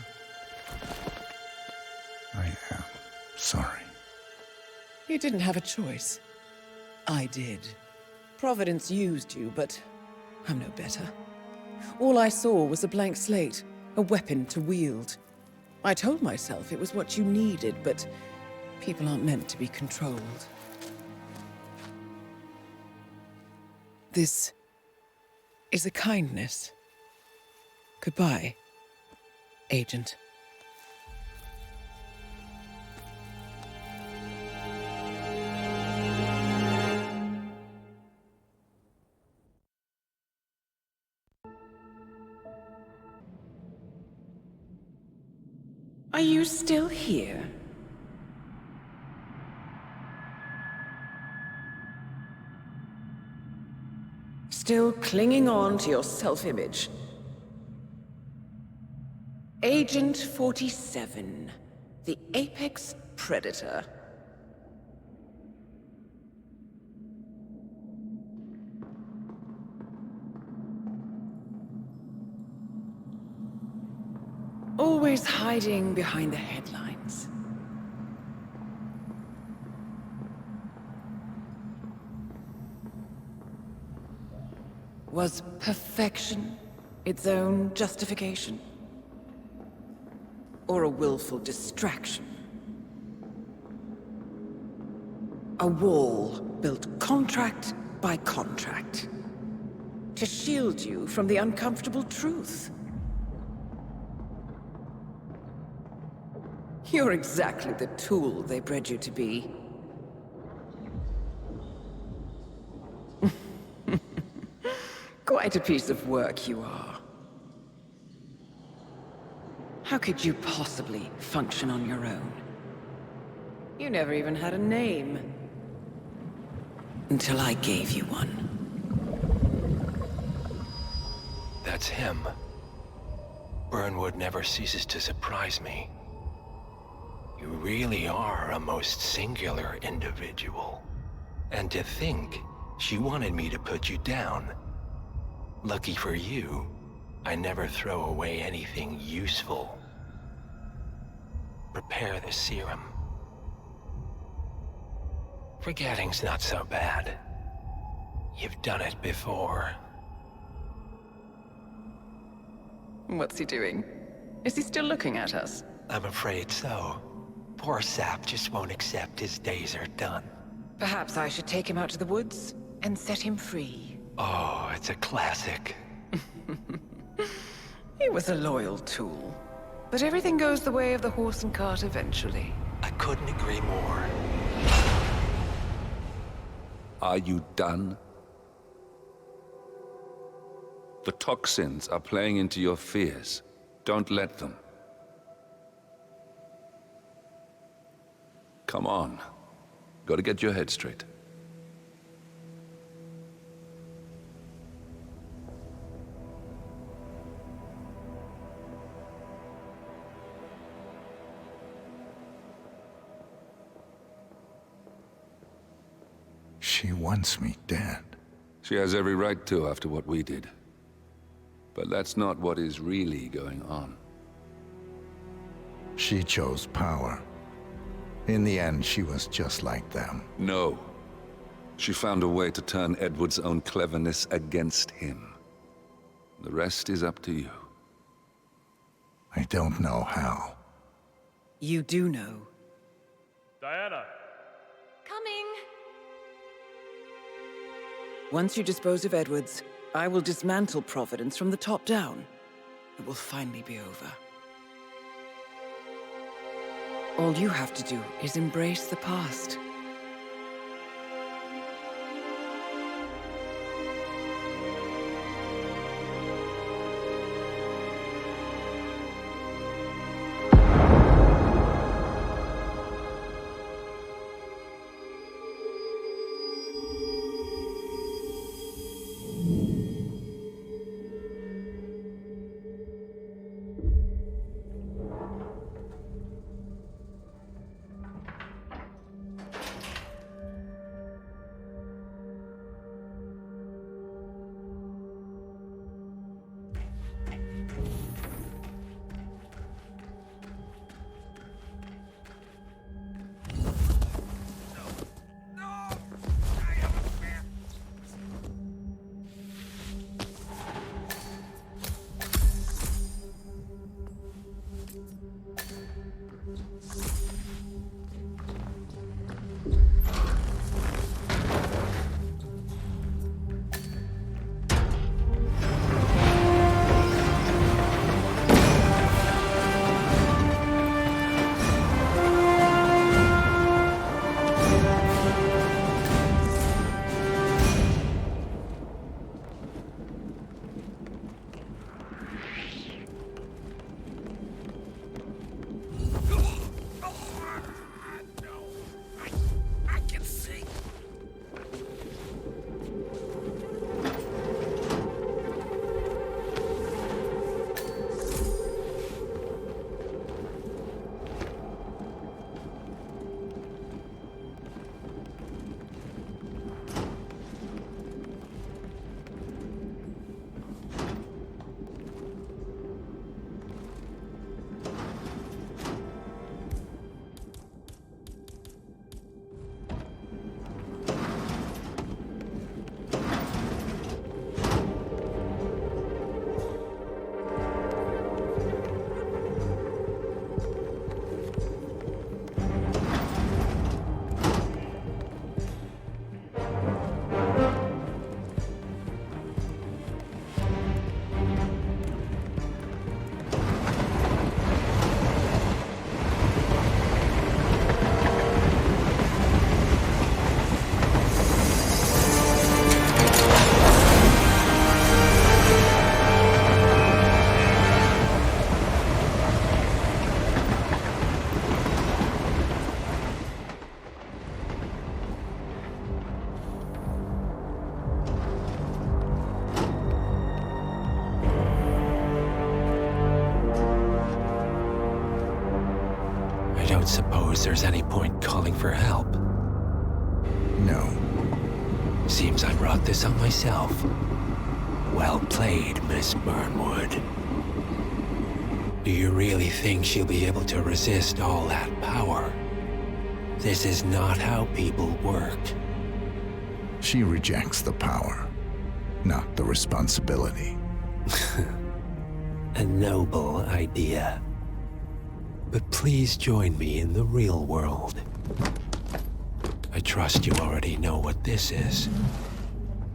I am sorry. You didn't have a choice. I did. Providence used you, but I'm no better. All I saw was a blank slate, a weapon to wield. I told myself it was what you needed, but people aren't meant to be controlled. This is a kindness. Goodbye, Agent. Are you still here? Still clinging on to your self-image? Agent 47, the apex predator. Always hiding behind the headlines. Was perfection its own justification? Or a willful distraction? A wall built contract by contract to shield you from the uncomfortable truth. You're exactly the tool they bred you to be. Quite a piece of work you are. How could you possibly function on your own? You never even had a name. Until I gave you one. That's him. Burnwood never ceases to surprise me. You really are a most singular individual. And to think she wanted me to put you down. Lucky for you, I never throw away anything useful. Prepare the serum. Forgetting's not so bad. You've done it before. What's he doing? Is he still looking at us? I'm afraid so. Poor sap just won't accept his days are done. Perhaps I should take him out to the woods and set him free. Oh, it's a classic. He was a loyal tool. But everything goes the way of the horse and cart eventually. I couldn't agree more. Are you done? The toxins are playing into your fears. Don't let them. Come on. Gotta get your head straight. She wants me dead. She has every right to after what we did. But that's not what is really going on. She chose power. In the end, she was just like them. No. She found a way to turn Edward's own cleverness against him. The rest is up to you. I don't know how. You do know. Diana! Coming! Once you dispose of Edwards, I will dismantle Providence from the top down. It will finally be over. All you have to do is embrace the past. suppose there's any point calling for help? No. Seems I brought this on myself. Well played, Miss Burnwood. Do you really think she'll be able to resist all that power? This is not how people work. She rejects the power, not the responsibility. A noble idea. But please join me in the real world. I trust you already know what this is.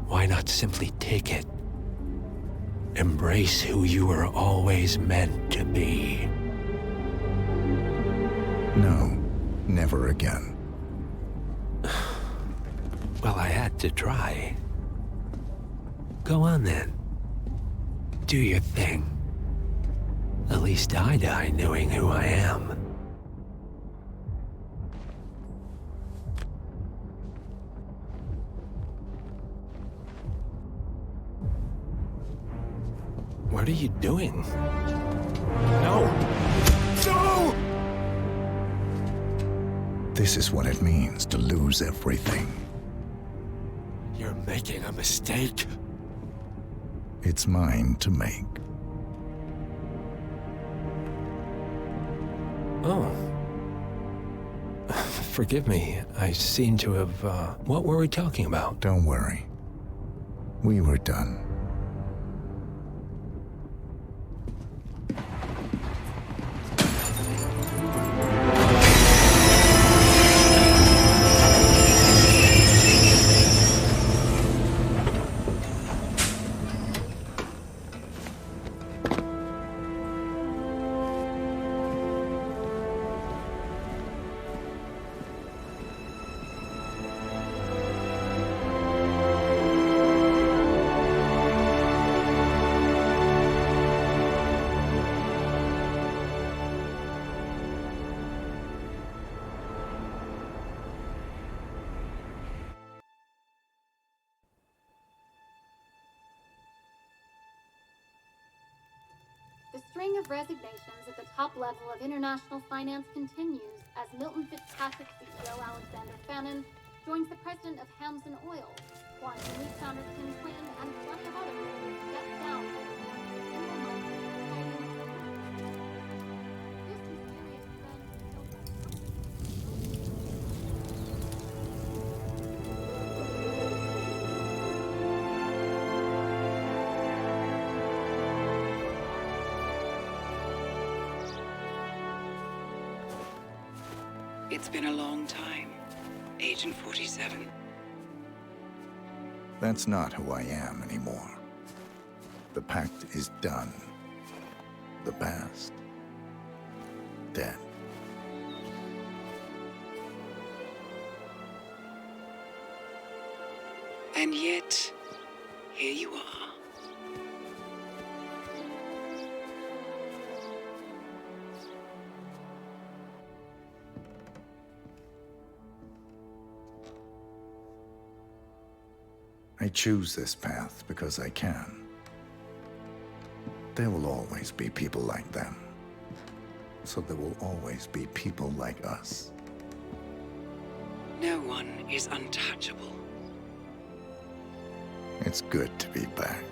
Why not simply take it? Embrace who you were always meant to be. No, never again. Well, I had to try. Go on then. Do your thing. At least I die knowing who I am. What are you doing? No! No! This is what it means to lose everything. You're making a mistake. It's mine to make. Oh. Forgive me. I seem to have, what were we talking about? Don't worry. We were done. The string of resignations at the top level of international finance continues as Milton Fitzpatrick CEO Alexander Fannin joins the president of Hamson Oil, Quantum Leap founder Tim Quinn, and plenty of others to get down to the It's been a long time, Agent 47. That's not who I am anymore. The pact is done. The past, dead. And yet, here you are. I choose this path because I can. There will always be people like them. So there will always be people like us. No one is untouchable. It's good to be back.